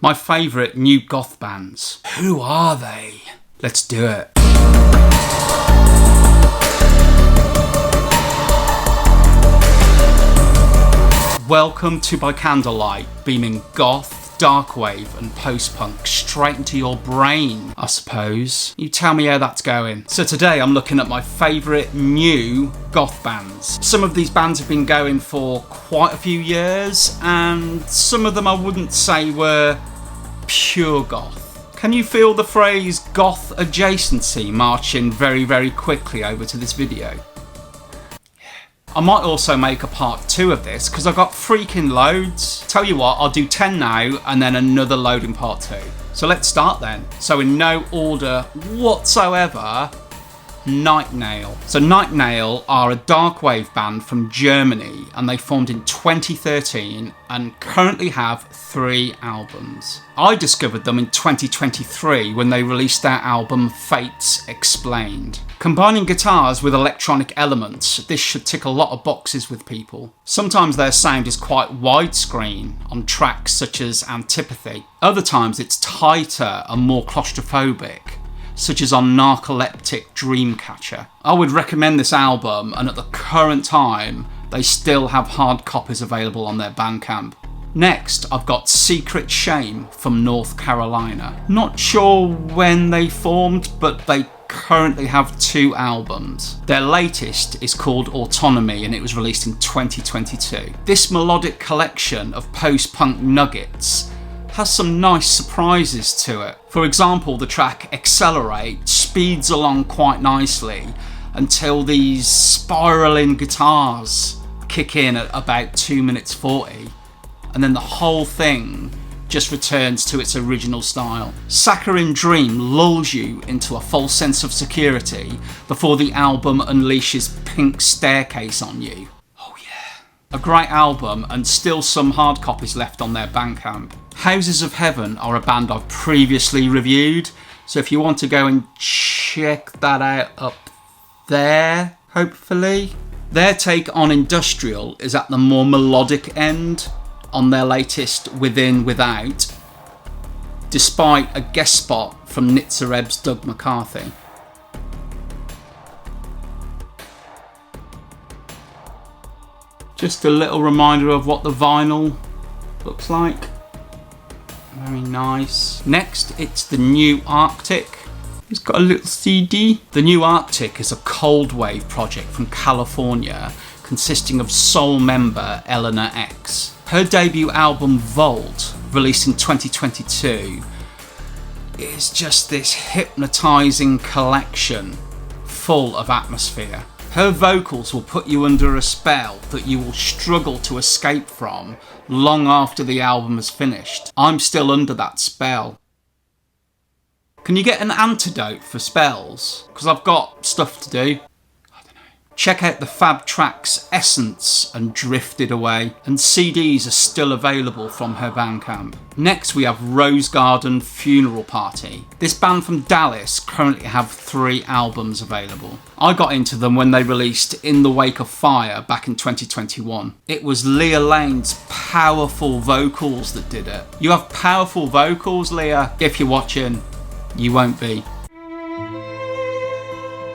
My favourite new goth bands. Who are they? Let's do it. Welcome to ByCandlelight, beaming goth, darkwave and post-punk straight into your brain, I suppose. You tell me how that's going. So today I'm looking at my favourite new goth bands. Some of these bands have been going for quite a few years, and some of them I wouldn't say were pure goth. Can you feel the phrase goth adjacency marching very, very quickly over to this video? I might also make a part 2 of this because I've got freaking loads. Tell you what, I'll do 10 now and then another load in part 2. So let's start then. So in no order whatsoever, Night Nail. So Night Nail are a darkwave band from Germany, and they formed in 2013 and currently have 3 albums. I discovered them in 2023 when they released their album Fates Explained. Combining guitars with electronic elements, this should tick a lot of boxes with people. Sometimes their sound is quite widescreen on tracks such as Antipathy. Other times it's tighter and more claustrophobic, such as on Narcoleptic Dreamcatcher. I would recommend this album, and at the current time they still have hard copies available on their Bandcamp. Next, I've got Secret Shame from North Carolina. Not sure when they formed, but they currently have 2 albums. Their latest is called Autonomy, and it was released in 2022. This melodic collection of post-punk nuggets has some nice surprises to it. For example, the track Accelerate speeds along quite nicely until these spiralling guitars kick in at about 2 minutes 40, and then the whole thing just returns to its original style. Saccharine Dream lulls you into a false sense of security before the album unleashes Pink Staircase on you. Oh yeah. A great album, and still some hard copies left on their Bandcamp. Houses of Heaven are a band I've previously reviewed, so if you want to go and check that out up there, hopefully. Their take on industrial is at the more melodic end on their latest Within Without, despite a guest spot from Nitzereb's Doug McCarthy. Just a little reminder of what the vinyl looks like. Very nice. Next, it's the New Arctic. It's got a little CD. The New Arctic is a cold wave project from California consisting of soul member Eleanor X. Her debut album Vault, released in 2022, is just this hypnotising collection full of atmosphere. Her vocals will put you under a spell that you will struggle to escape from long after the album is finished. I'm still under that spell. Can you get an antidote for spells? Because I've got stuff to do. Check out the fab tracks Essence and Drifted Away, and CDs are still available from her Bandcamp. Next we have Rosegarden Funeral Party. This band from Dallas currently have 3 albums available. I got into them when they released In the Wake of Fire back in 2021. It was Leah Lane's powerful vocals that did it. You have powerful vocals, Leah? If you're watching, you won't be.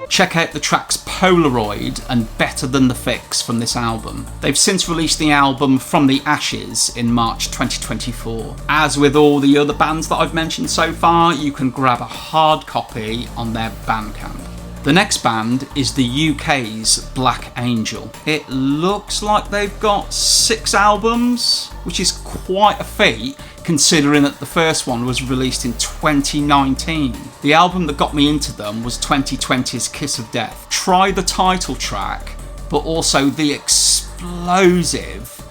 Check out the tracks Polaroid and Better Than the Fix from this album. They've since released the album From the Ashes in March 2024. As with all the other bands that I've mentioned so far, you can grab a hard copy on their Bandcamp. The next band is the UK's Black Angel. It looks like they've got 6 albums, which is quite a feat considering that the first one was released in 2019. The album that got me into them was 2020's Kiss of Death. Try the title track, but also the explosive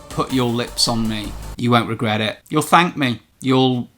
Put Your Lips on Me. You won't regret it. You'll thank me. You'll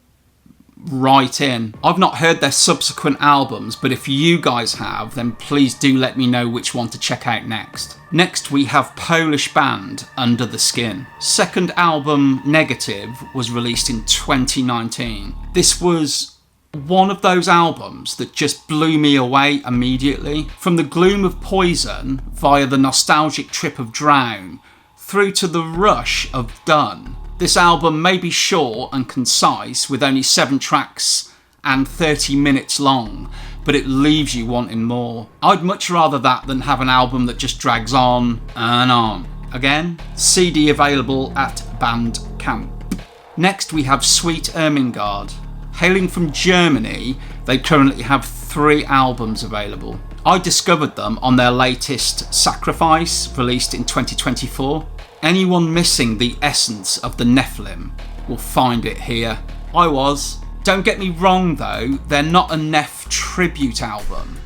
write in. I've not heard their subsequent albums, but if you guys have, then please do let me know which one to check out next. Next we have Polish band Undertheskin. Second album Negative was released in 2019. This was one of those albums that just blew me away immediately. From the gloom of Poison via the nostalgic trip of Drown through to the rush of Done, This album may be short and concise with only 7 tracks and 30 minutes long, but it leaves you wanting more. I'd much rather that than have an album that just drags on and on. Again, CD available at Bandcamp. Next we have Sweet Ermengarde. Hailing from Germany, they currently have 3 albums available. I discovered them on their latest Sacrifice, released in 2024. Anyone missing the essence of the Nephilim will find it here. I was. Don't get me wrong though, they're not a Neph tribute album.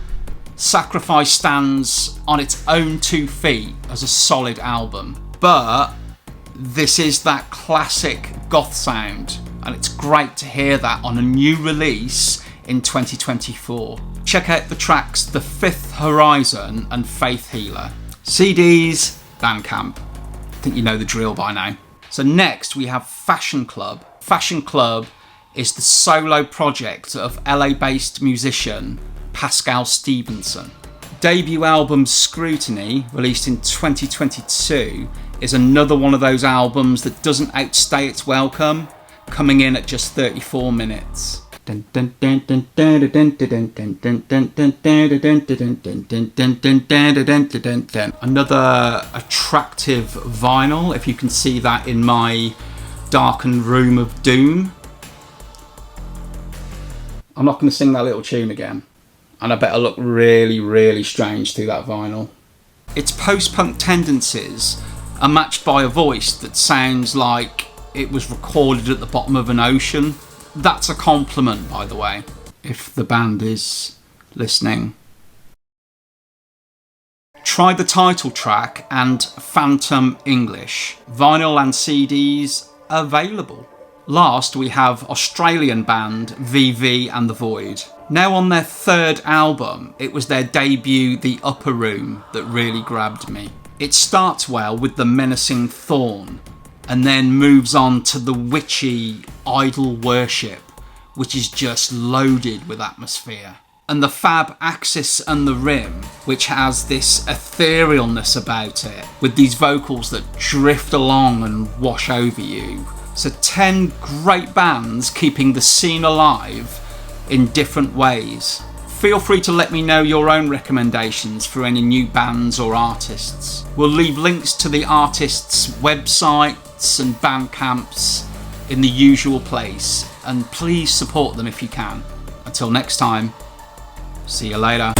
Sacrifice stands on its own 2 feet as a solid album, but this is that classic goth sound, and it's great to hear that on a new release in 2024. Check out the tracks The Fifth Horizon and Faith Healer. CDs, Bandcamp. I think you know the drill by now. So next we have Fashion Club. Fashion Club is the solo project of LA-based musician Pascal Stevenson. Debut album Scrutiny, released in 2022, is another one of those albums that doesn't outstay its welcome, coming in at just 34 minutes. Another attractive vinyl, if you can see that in my darkened room of doom. I'm not going to sing that little tune again, and I bet I look really, really strange through that vinyl. Its post-punk tendencies are matched by a voice that sounds like it was recorded at the bottom of an ocean. That's a compliment, by the way, if the band is listening. Try the title track and Phantom English. Vinyl and CDs available. Last, we have Australian band VV and the Void. Now on their 3rd album, it was their debut The Upper Room that really grabbed me. It starts well with the menacing Thorn, and then moves on to the witchy idol worship, which is just loaded with atmosphere. And the fab Axis and the Rim, which has this etherealness about it, with these vocals that drift along and wash over you. So 10 great bands keeping the scene alive in different ways. Feel free to let me know your own recommendations for any new bands or artists. We'll leave links to the artists' websites and Bandcamps in the usual place, and please support them if you can. Until next time, see you later.